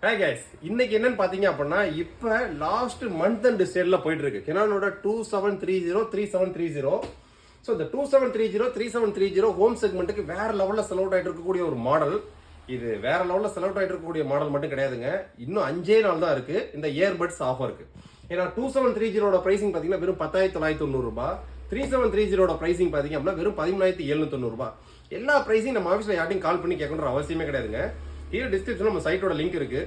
Hi guys, இன்னைக்கு என்னன்னு பாத்தீங்க அப்படின்னா இப்போ லாஸ்ட் மந்த் அண்ட் சேல்ல போயிட்டு இருக்கு கெனானோட 2730 3730. ஸோ இந்த 2730 3730 ஹோம் செக்மெண்ட்டுக்கு வேற லெவல்ல செல் அவுட் ஆயிட்டு இருக்கக்கூடிய ஒரு மாடல். இது வேற லெவல்ல செல் அவுட் ஆயிட்டு இருக்கக்கூடிய மாடல் மட்டும் கிடையாதுங்க, இன்னும் 5 நாள் தான் இருக்கு இந்த இயர்பட்ஸ் ஆஃபருக்கு. ஏன்னா 2730 பிரைசிங் பாத்தீங்கன்னா வெறும் 10,990 ரூபாய், 3730 பிரைசிங் பாத்தீங்க அப்படின்னா வெறும் 13,790 ரூபாய். எல்லா பிரைஸையும் நம்ம ஆஃபீஸ்ல யார்ட்டையும் கால் பண்ணி கேட்கணுன்ற அவசியமே கிடையாதுங்க. கீழே டிஸ்கிரிப்ஷன்ல நம்ம சைட்டோட லிங்க் இருக்கு,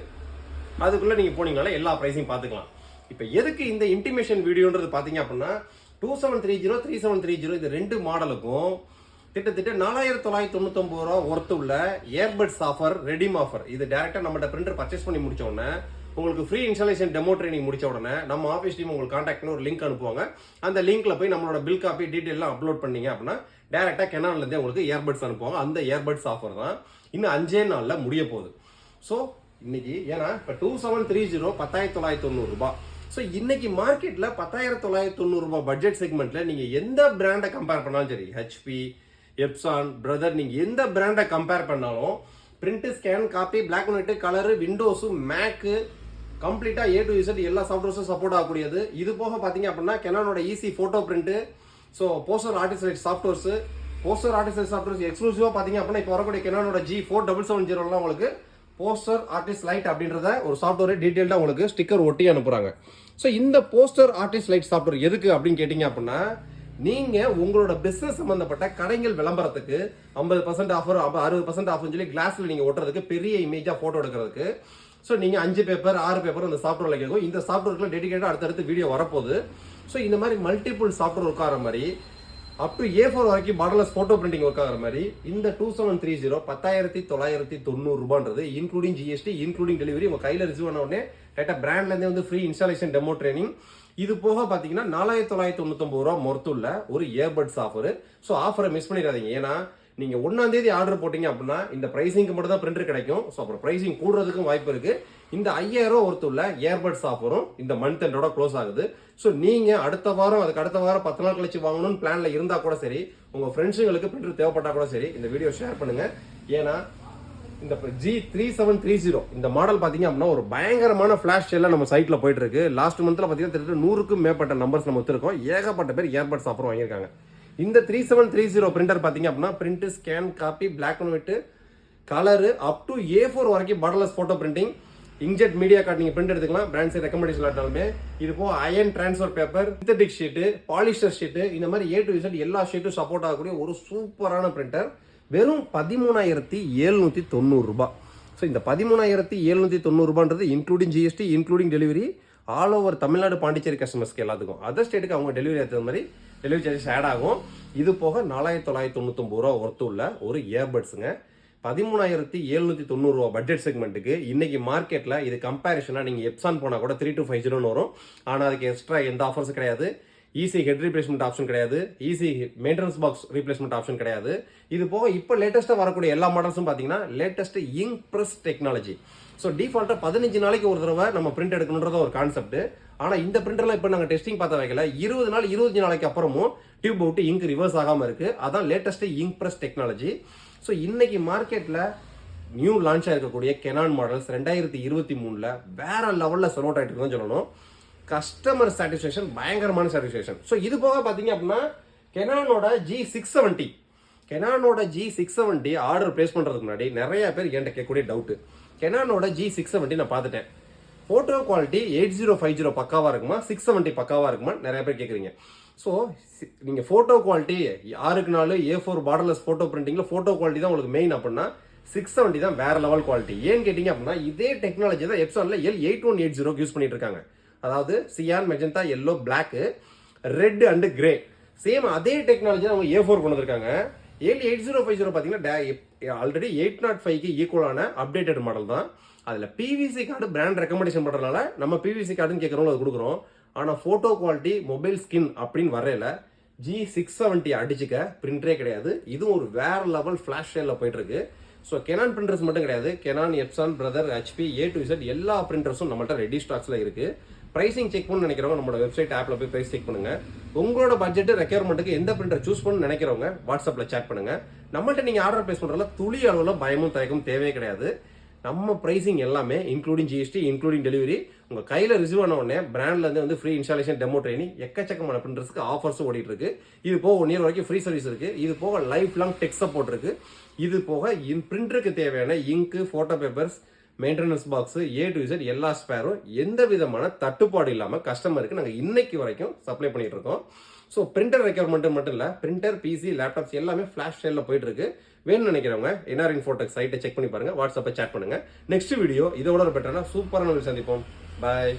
அதுக்குள்ள நீங்க போனீங்கனால எல்லா பிரைஸையும் பார்த்துக்கலாம். இப்போ எதுக்கு இந்த இன்டிமேஷன் வீடியோன்றது பாத்தீங்க அப்படின்னா 2730 3730 இந்த ரெண்டு மாடலுக்கும் கிட்டத்தட்ட 4,999 ரூபா ஒர்த்து உள்ள இயர்பட்ஸ் ஆஃபர், ரெடீம் ஆஃபர். இது டைரக்டா நம்மகிட்ட பிரிண்டர் பர்ச்சேஸ் பண்ணி முடிச்ச உடனே உங்களுக்கு ஃப்ரீ இன்ஸ்டாலேஷன் டெமோ ட்ரைனிங் முடிச்ச உடனே நம்ம ஆஃபீஸ் டீம் உங்களுக்கு கான்டாக்ட்னு ஒரு லிங்க் அனுப்புவாங்க. அந்த லிங்க்ல போய் நம்மளோட பில் காப்பி டீடைல்லாம் அப்லோட் பண்ணீங்க அப்படின்னா டைரக்டா கெனான்ல இருந்தே உங்களுக்கு இயர்பட்ஸ் அனுப்புவாங்க. அந்த இயர்பட்ஸ் ஆஃபர் தான் இன்னும் 5 நாள்ல முடிய போகுது. ஸோ இன்னைக்கு ஏன்னா இப்போ 2730 10,990 ரூபாய். ஸோ இன்னைக்கு மார்க்கெட்ல 10,990 ரூபாய் பட்ஜெட் செக்மெண்ட்ல நீங்க எந்த பிராண்டை கம்பேர் பண்ணாலும் சரி, ஹெச்பி, எப்சான், பிரதர், நீங்க எந்த பிராண்டை கம்பேர் பண்ணாலும் print, scan, copy, black and white, colour, Windows, Mac, கம்ப்ளீட்டா A to Z எல்லா சாஃப்ட்வேர்ஸும் சப்போர்ட் ஆகக்கூடியது. இது போக பாத்தீங்க அப்படின்னா கெனானோட Easy Photo Print, so Poster Artist softwares, Poster Artist softwares எக்ஸ்க்ளூசிவா பாத்தீங்க அப்படின்னா இப்போ வரக்கூடிய கெனானோட G4770 உங்களுக்கு போஸ்டர் ஆர்டிஸ்ட் லைட் அப்படின்றத ஒரு சாஃப்ட்வேர் டீடைல்டா உங்களுக்கு ஸ்டிக்கர் ஒட்டி அனுப்புறாங்க. ஸோ இந்த போஸ்டர் ஆர்டிஸ்ட் லைட் சாஃப்ட்வேர் எதுக்கு அப்படின்னு கேட்டீங்க அப்படின்னா நீங்க உங்களோட பிசினஸ் சம்பந்தப்பட்ட கடைகள் விளம்பரத்துக்கு 50% ஆஃபர், 60% ஆஃபர் சொல்லி கிளாஸ்ல நீங்க ஒட்டுறதுக்கு, பெரிய இமேஜா போட்டோ எடுக்கிறதுக்கு. ஸோ நீங்க 5 பேப்பர் 6 பேப்பர் இந்த சாஃப்ட்வேர்ல கேட்கும். இந்த சாஃப்ட்வேர்க்குள்ள டெடிகேட்டா அடுத்தடுத்து வீடியோ வரப்போகுது. ஸோ இந்த மாதிரி மல்டிபிள் சாஃப்ட்வேர் ஒர்க் ஆகிற மாதிரி அப் டு A4 வரைக்கும் பார்டர்லெஸ் போட்டோ பிரிண்டிங் ஒர்க் ஆகிற மாதிரி இந்த 2730 10,990 ரூபான்றது இன்க்ளூடிங் ஜிஎஸ்டி, இன்க்ளூடிங் டெலிவரி உங்க கையில ரிசீவ் பண்ண உடனே டேட்டா பிராண்ட்ல இருந்தே வந்து ஃப்ரீ இன்ஸ்டாலேஷன் டெமோ ட்ரைனிங். இது போக பாத்தீங்கன்னா 4,999 ரூபாய் மொத்தம் ஒரு இயர்பட்ஸ் ஆஃபர். ஸோ ஆஃபரை மிஸ் பண்ணிடாதீங்க. ஏன்னா நீங்க 1ஆம் தேதி ஆர்டர் போட்டீங்க அப்படின்னா இந்த பிரைசிங்க்கு மட்டும் தான் பிரிண்டர் கிடைக்கும். ஸோ அப்புறம் பிரைசிங் கூடுறதுக்கும் வாய்ப்பு இருக்கு. இந்த 5,000 ரூபாய் ஒருத்துள்ள இயர்பட்ஸ் ஆஃபரும் இந்த மந்த் எண்டோட க்ளோஸ் ஆகுது. ஸோ நீங்க அடுத்த வாரம், அதுக்கு அடுத்த வாரம் 10 நாள் கழிச்சு வாங்கணும்னு பிளான்ல இருந்தா கூட சரி, உங்க ஃப்ரெண்ட்ஸுங்களுக்கு பிரிண்டர் தேவைப்பட்டா கூட சரி, இந்த வீடியோ ஷேர் பண்ணுங்க. ஏன்னா இந்த G3730 இந்த மாடல் பாத்தீங்க அப்படின்னா ஒரு பயங்கரமான ஃபிளாஷ் சேல்ல நம்ம சைட்ல போயிட்டு இருக்கு. லாஸ்ட் மந்த்ல பாத்தீங்கன்னா கிட்டத்தட்ட 100க்கும் மேற்பட்ட நம்பர்ஸ் நம்ம வச்சிருக்கோம். ஏகப்பட்ட பேர் இயர்பட்ஸ் ஆஃபர் வாங்கியிருக்காங்க. இந்த 3730 பிரிண்டர் பாத்தீங்க அப்படின்னா print, scan, copy, black and white, colour up to A4 வரைக்கும் borderless photo printing, inkjet media card நீங்க பிரிண்ட் எடுத்துக்கலாம். பிராண்ட் சைட் ரெக்கமெண்டேஷன் ஆட்டாலுமே இது போக iron transfer paper, synthetic sheet, polyester sheet, இந்த மாதிரி A to Z எல்லா ஷீட்டும் சப்போர்ட் ஆகக்கூடிய ஒரு சூப்பரான பிரிண்டர் வெறும் 13,790 ரூபாய். ஸோ இந்த 13,790 ரூபான்றது including GST, including delivery all over Tamil Nadu, Pondicherry கஸ்டமர்ஸ்க்கு எல்லாத்துக்கும். அதர் ஸ்டேட்டுக்கு அவங்க டெலிவரி ஏற்ற மாதிரி டெலிவரி சார்ஜஸ் ஆட் ஆகும். இது போக 4,999 ரூபா ஒர்த்து உள்ள ஒரு இயர்பட்ஸுங்க. 13,790 ரூபா பட்ஜெட் செக்மெண்ட்டுக்கு இன்னைக்கு மார்க்கெட்ல இது கம்பேரிஷனா நீங்க எப்சான் போனா கூட 3250 வரும். ஆனா அதுக்கு எக்ஸ்ட்ரா எந்த ஆஃபர்ஸ் கிடையாது. ஈஸி ஹெட் ரீப்ளேஸ்மெண்ட் ஆப்ஷன் கிடையாது. Easy maintenance box replacement option கிடையாது. இது போக இப்போ லேட்டஸ்டா வரக்கூடிய எல்லா மாடல்ஸும் பாத்தீங்கன்னா latest ink press technology. So டிஃபால்ட்டா 15 நாளைக்கு ஒரு தடவை நம்ம பிரிண்ட் எடுக்கணுன்றத ஒரு கான்செப்ட். ஆனா இந்த பிரிண்டர்லாம் இப்போ நாங்க டெஸ்டிங் பார்த்த வைக்கல, 20 நாள் 25 நாளைக்கு அப்புறமும் டியூப் விட்டு இங்க் ரிவர்ஸ் ஆகாம இருக்கு. அதான் latest ink press technology. So இன்னைக்கு மார்க்கெட்ல நியூ லான்ச் ஆயிருக்கக்கூடிய கெனான் மாடல்ஸ் 2023ல வேற லெவல்ல செல் அவுட் ஆயிட்டு இருக்குன்னு சொல்லணும். கஸ்டமர் சாட்டிஸ்ஃபேக்ஷன் பயங்கரமான சாட்டிஸ்ஃபேக்ஷன். ஸோ இது போக பாத்தீங்க அப்படின்னா கெனானோட G670 ஆர்டர் பிளேஸ் பண்றதுக்கு முன்னாடி நிறைய பேர் என்கிட்ட கேட்கக்கூடிய டவுட், கெனானோட G670 நான் பார்த்துட்டேன், போட்டோ குவாலிட்டி 8050 பக்காவா இருக்குமா, 670 பக்காவா இருக்குமா நிறைய பேர் கேட்குறீங்க. ஸோ நீங்க photo quality 6x4 A4 borderless photo பிரிண்டிங்ல போட்டோ குவாலிட்டி தான் உங்களுக்கு மெயின் அப்படின்னா 670 தான் வேற லெவல் குவாலிட்டி. ஏன்னு கேட்டீங்க அப்படின்னா இதே டெக்னாலஜி தான் எப்சான்ல L8180 யூஸ் பண்ணிட்டு இருக்காங்க. அதாவது cyan, magenta, yellow, black, red and grey. Same அதே டெக்னாலஜி அவங்க A4 கொண்டு வந்திருக்காங்க. L8050 பாத்தீங்கன்னா ஆல்ரெடி 805க்கு ஈக்குவலான அப்டேட்டட் மாடல் தான். அதுல பிவிசி கார்டு பிராண்ட் ரெக்கமெண்டேஷன் பண்றதுனால நம்ம பிவிசி கார்டுன்னு கேட்கறவங்க அது கொடுக்குறோம். ஆனா போட்டோ குவாலிட்டி, மொபைல் ஸ்கின் அப்படின்னு வரையில G670 அடிச்சுக்க பிரிண்டரே கிடையாது. இதுவும் ஒரு வேற லெவல் ஃபிளாஷ் சேல்ல போயிட்டு இருக்கு. ஸோ கெனான் பிரிண்டர்ஸ் மட்டும் கிடையாது, Canon, Epson, Brother, HP, A to Z எல்லா பிரிண்டர்ஸும் நம்மள்ட்ட ரெடி ஸ்டாக்ஸ்ல இருக்கு. பிரைசிங் செக் பண்ணு நினைக்கிறவங்க நம்மளோட வெப்சைட் ஆப்ல போய் பிரைஸ் செக் பண்ணுங்க. உங்களோட பட்ஜெட் ரெக்யர்மெண்ட்டுக்கு எந்த பிரிண்டர் சூஸ் பண்ணு நினைக்கிறவங்க வாட்ஸ்அப்ல சேட் பண்ணுங்க. நம்மள்ட்ட நீங்க ஆர்டர் பிளேஸ் பண்றதுல துளி அளவுல பயமும் தயக்கமும் தேவையே கிடையாது. நம்ம ப்ரைசிங் எல்லாமே இன்க்ளூடிங் ஜிஎஸ்டி இன்க்ளூடிங் டெலிவரி. உங்கள் கையில் ரிசீவ் ஆன உடனே பிராண்ட்லேருந்து வந்து ஃப்ரீ இன்ஸ்டாலேஷன் டெமோ ட்ரைனிங் எக்கச்சக்கமான பிரிண்டர்ஸ்க்கு ஆஃபர்ஸும் ஓடிட்டு இருக்கு. இது போக 1 year வரைக்கும் ஃப்ரீ சர்வீஸ் இருக்கு. இது போக லைஃப் லாங் டெக் சப்போர்ட் இருக்கு. இது போக பிரிண்டருக்கு தேவையான இங்கு, photo papers, maintenance box, A to Z எல்லா ஸ்பேரும் எந்த விதமான தட்டுப்பாடு இல்லாமல் கஸ்டமருக்கு நாங்கள் இன்னைக்கு வரைக்கும் சப்ளை பண்ணிட்டு இருக்கோம். ஸோ பிரிண்டர் ரெக்யர்மெண்ட் மட்டும் இல்லை, பிரிண்டர், பிசி, லேப்டாப்ஸ் எல்லாமே ஃபிளாஷ் ஸ்டைலில் போயிட்டு இருக்கு. வேணும்னு நினைக்கிறவங்க NR Infotech சைட்டை செக் பண்ணி பாருங்க, வாட்ஸ்அப்பை சேட் பண்ணுங்க. நெக்ஸ்ட் வீடியோ இதோட ஒரு பெட்டரான சூப்பரான சந்திப்போம். பாய்.